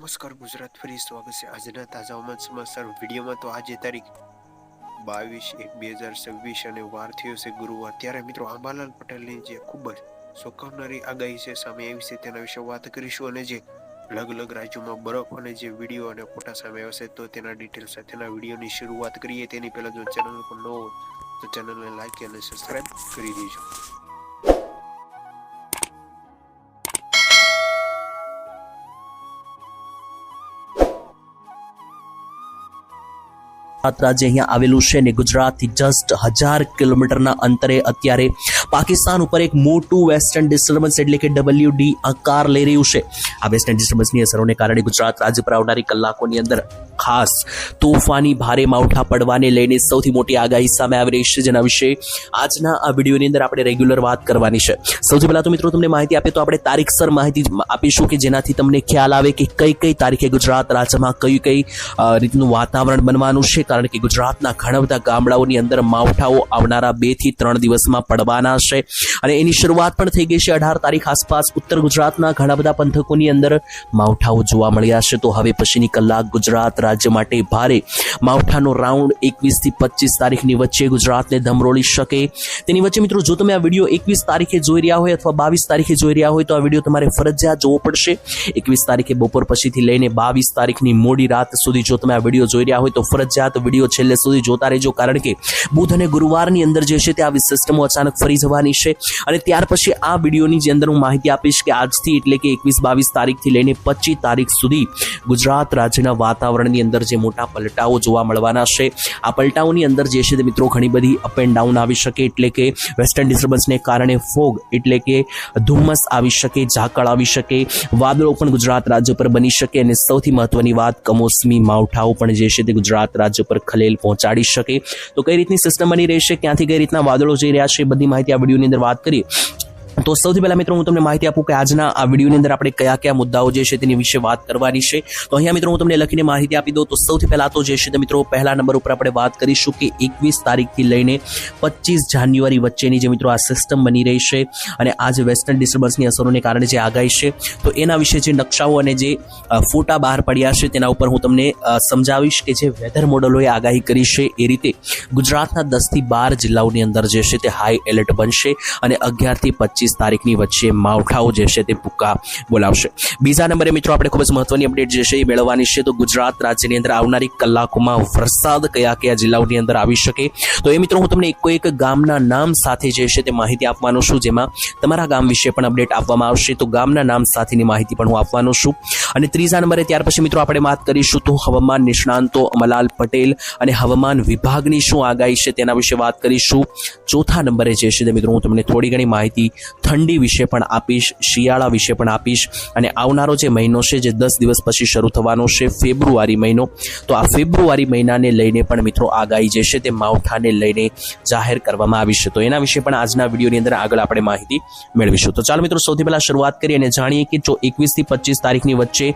નમસ્કાર ગુજરાત, ફરી સ્વાગત છે આજના તાજા હવામાન સમાચાર વિડીયોમાં। તો આજે તારીખ 22/1/2026 અને વાર થયો છે ગુરુવાર। ત્યારે મિત્રો અંબાલાલ પટેલની જે ખૂબ જ ચોંકાવનારી આગાહી છે સામે આવી છે તેના વિશે વાત કરીશું, અને જે અલગ અલગ રાજ્યોમાં બરફ અને જે વિડીયો અને ફોટા સામે આવશે તો તેના ડિટેલ સાથેના વિડીયોની શરૂઆત કરીએ। તેની પહેલા જો ચેનલ પર ન હોય તો ચેનલને લાઈક અને સબસ્ક્રાઈબ કરી દેજો। राज्य अहीं आवेलू छे ने गुजरात थी जस्ट 1000 किलोमीटरना अंतरे अत्यारे पाकिस्तान पर एक मोटू वेस्टर्न डिस्टर्बन्स एटले के WD आकार लई रह्युं छे। आ वेस्टर्न डिस्टर्बन्सनी असरोने कारणे गुजरात राज्य पर आवनारी कलाकोनी अंदर खास तोफानी भारे मावठा पड़वाने लईने सौथी मोटी आगाही सामे आवी रही छे, जेना विषे आजना आ विडियोनी अंदर आपणे रेग्युलर वात करवानी छे। सौथी पहेला तो मित्रों तमने माहिती आपीए तो आपणे तारीखसर माहिती आपीशुं के जेनाथी तमने ख्याल आवे के कई कई तारीखे गुजरात राज्यमां कई कई रीतनुं वातावरण बनवानुं छे, कारण के गुजरातना घणा बधा गामडाओनी अंदर मावठाओ आवनारा 2 થી 3 દિવસમાં પડવાના છે અને એની શરૂઆત પણ થઈ ગઈ છે। 18 તારીખ આસપાસ ઉત્તર ગુજરાતના ઘણા બધા પંથકોની અંદર માવઠાઓ જોવા મળ્યા છે। તો હવે પછીની કલાક ગુજરાત રાજ્ય માટે ભારે માવઠાનો રાઉન્ડ 21 થી 25 તારીખની વચ્ચે ગુજરાતને ધમરોળી શકે। તેની વચ્ચે મિત્રો જો તમે આ વિડીયો 21 તારીખે જોઈ રહ્યા હોય અથવા 22 તારીખે જોઈ રહ્યા હોય તો આ વિડીયો તમારે ફરજિયાત જોવો પડશે। 21 તારીખે બપોર પછીથી લઈને 22 તારીખની મોડી રાત સુધી જો તમે આ વિડીયો જોઈ રહ્યા હોય તો ફરજિયાત વિડીયો છેલ્લે સુધી જોતા રહેજો, કારણ કે બુધ અને ગુરુવારની અંદર જે છે તે આવી સિસ્ટમો અચાનક ફરી જવાની છે અને ત્યાર પછી આ વિડીયોની જે અંદર હું માહિતી આપીશ કે આજથી એટલે કે 21-22 તારીખથી લઈને 25 તારીખ સુધી ગુજરાત રાજ્યના વાતાવરણની અંદર જે મોટા પલટાઓ જોવા મળવાના છે। આ પલટાઓની અંદર જે છે તે મિત્રો ઘણી બધી અપ એન્ડ ડાઉન આવી શકે, એટલે કે વેસ્ટર્ન ડિસ્ટર્બન્સને કારણે ફોગ એટલે કે ધુમ્મસ આવી શકે, ઝાકળ આવી શકે, વાદળો પણ ગુજરાત રાજ્ય પર બની શકે અને સૌથી મહત્વની વાત કમોસમી માવઠાઓ પણ જે છે તે ગુજરાત રાજ્ય પર ખલેલ પહોંચાડી શકે। તો કઈ રીતની સિસ્ટમ બની રહેશે, ક્યાંથી કઈ રીતના વાદળો જઈ રહ્યા છે, બધી માહિતી આ વિડીયોની અંદર વાત કરીએ। તો સૌથી પહેલા મિત્રો હું તમને માહિતી આપું કે આજના આ વિડીયોની અંદર આપણે કયા કયા મુદ્દાઓ જે છે તેની વિશે વાત કરવાની છે। તો અહીંયા મિત્રો હું તમને લખીને માહિતી આપી દઉં। તો સૌથી પહેલા તો જે છે તે મિત્રો પહેલા નંબર ઉપર આપણે વાત કરીશું કે 21 તારીખથી લઈને 25 જાન્યુઆરી વચ્ચેની જે મિત્રો આ સિસ્ટમ બની રહી છે અને આ જે વેસ્ટર્ન ડિસ્ટર્બન્સની અસરોને કારણે જે આગાહી છે તો એના વિશે જે નકશાઓ અને જે ફોટા બહાર પડ્યા છે તેના ઉપર હું તમને સમજાવીશ કે જે વેધર મોડલોએ આગાહી કરી છે એ રીતે ગુજરાતના 10 થી 12 જિલ્લાઓની અંદર જે છે તે હાઈ એલર્ટ બનશે અને 11 થી 25 તારીખની વચ્ચે માવઠાઓ જે છે તે ભૂકા બોલાવશે। બીજા નંબરે મિત્રો આપણે ખૂબ જ મહત્વની અપડેટ જે છે એ મેળવવાની છે। તો ગુજરાત રાજ્યની અંદર આવનારી કલાકોમાં વરસાદ કયા કયા જિલ્લાઓની અંદર આવી શકે તો એ મિત્રો હું તમને એક ગામના નામ સાથે જે છે તે માહિતી આપવાનો છું, જેમાં તમારા ગામ વિશે પણ અપડેટ આપવામાં આવશે। તો ગામના નામ સાથેની માહિતી પણ હું આપવાનો છું। અને ત્રીજા નંબરે ત્યાર પછી મિત્રો આપણે વાત કરીશું તો હવામાન નિષ્ણાંતો અમલાલ પટેલ અને હવામાન વિભાગની શું આગાહી છે તેના વિશે વાત કરીશું। ચોથા નંબરે જે છે તે મિત્રો હું તમને થોડી ઘણી માહિતી ઠંડી વિશે પણ આપીશ, શિયાળા વિશે પણ આપીશ અને આવનારો જે મહિનો છે જે 10 દિવસ પછી શરૂ થવાનો છે ફેબ્રુઆરી મહિનો, તો આ ફેબ્રુઆરી મહિનાને લઈને પણ મિત્રો આગાહી જે છે તે માવઠાને લઈને જાહેર કરવામાં આવી છે। તો એના વિશે પણ આજના વિડીયોની અંદર આગળ આપણે માહિતી મેળવીશું। તો ચાલો મિત્રો સૌથી પહેલા શરૂઆત કરીએ અને જાણીએ કે જો 21 થી 25 તારીખની વચ્ચે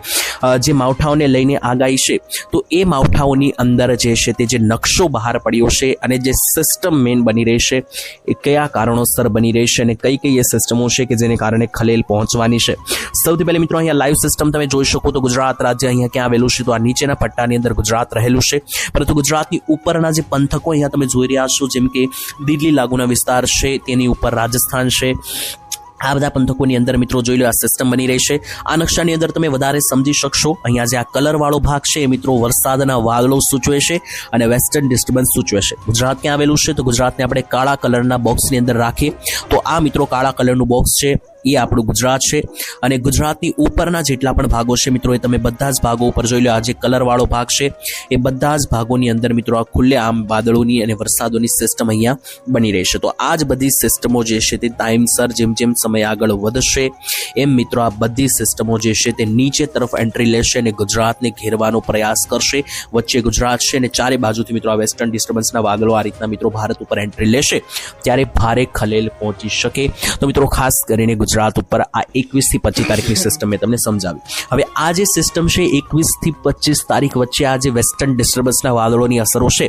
જે માવઠાઓને લઈને આગાહી છે તો એ માવઠાઓની અંદર જે છે તે જે નકશો બહાર પડ્યો છે અને જે સિસ્ટમ મેન બની રહેશે એ કયા કારણોસર બની રહેશે અને કઈ કઈ સિસ્ટમો છે કે જેને કારણે ખલેલ પહોંચવાની છે। સૌથી પહેલા મિત્રો અહીંયા લાઈવ સિસ્ટમ તમે જોઈ શકો તો ગુજરાત રાજ્ય અહીંયા ક્યાં આવેલું છે તો આ નીચેના પટ્ટાની અંદર ગુજરાત રહેલું છે, પરંતુ ગુજરાતની ઉપરના જે પંથકો અહીંયા તમે જોઈ રહ્યા છો જેમ કે દિલ્હી લાગુના વિસ્તાર છે, તેની ઉપર રાજસ્થાન છે, આ બધા પંથકોની અંદર મિત્રો જોઈ લો આ સિસ્ટમ બની રહી છે। આ નકશાની અંદર તમે વધારે સમજી શકશો। અહીંયા જે આ કલર વાળો ભાગ છે એ મિત્રો વરસાદના વાદળો સૂચવે છે અને વેસ્ટર્ન ડિસ્ટર્બન્સ સૂચવે છે। ગુજરાત ક્યાં આવેલું છે તો ગુજરાતને આપણે કાળા કલરના બોક્સની અંદર રાખીએ તો આ મિત્રો કાળા કલરનું બોક્સ છે એ આપણું ગુજરાત છે અને ગુજરાતની ઉપરના જેટલા પણ ભાગો છે મિત્રો એ તમે બધા જ ભાગો ઉપર જોઈ લો। આ જે કલર વાળો ભાગ છે એ બધા જ ભાગોની અંદર મિત્રો આ ખુલ્લે આમ વાદળોની અને વરસાદોની સિસ્ટમ અહીંયા બની રહેશે। તો આ જ બધી સિસ્ટમો જે છે તે ટાઈમસર જેમ જેમ સમય આગળ વધશે એમ મિત્રો આ બધી સિસ્ટમો જે છે તે નીચે તરફ એન્ટ્રી લેશે અને ગુજરાતને ઘેરવાનો પ્રયાસ કરશે। વચ્ચે ગુજરાત છે અને ચારે બાજુથી મિત્રો આ વેસ્ટર્ન ડિસ્ટર્બન્સના વાદળો આ રીતના મિત્રો ભારત ઉપર એન્ટ્રી લેશે ત્યારે ભારે ખલેલ પહોંચી શકે। તો મિત્રો ખાસ કરીને ગુજરાત ગુજરાત ઉપર આ 21 થી 25 તારીખની સિસ્ટમ મેં તમને સમજાવી. હવે આ જે સિસ્ટમ છે 21 થી 25 તારીખ વચ્ચે આ જે વેસ્ટર્ન ડિસ્ટર્બન્સના વાદળોની અસરો છે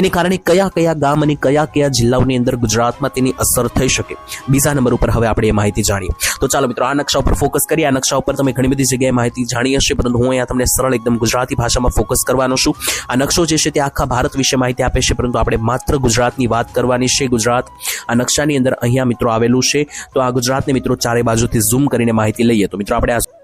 એને કારણે કયા કયા ગામ અને કયા કયા જિલ્લાઓની અંદર ગુજરાતમાં તેની અસર થઈ શકે, બીજા નંબર ઉપર હવે આપણે એ માહિતી જાણીએ. તો ચાલો મિત્રો આ નકશા ઉપર ફોકસ કરીએ. આ નકશા ઉપર તમે ઘણી બધી જગ્યાએ માહિતી જાણી હશે, પરંતુ હું અહીંયા તમને સરળ એકદમ ગુજરાતી ભાષામાં ફોકસ કરવાનો છું. આ નકશો જે છે તે આખા ભારત વિશે માહિતી આપે છે, પરંતુ આપણે માત્ર ગુજરાતની વાત કરવાની છે. ગુજરાત આ નકશાની અંદર અહીંયા મિત્રો આવેલું છે. તો આ ગુજરાતને મિત્રો ચારે બાજુથી ઝૂમ કરીને માહિતી લઈએ. તો મિત્રો આપણે આ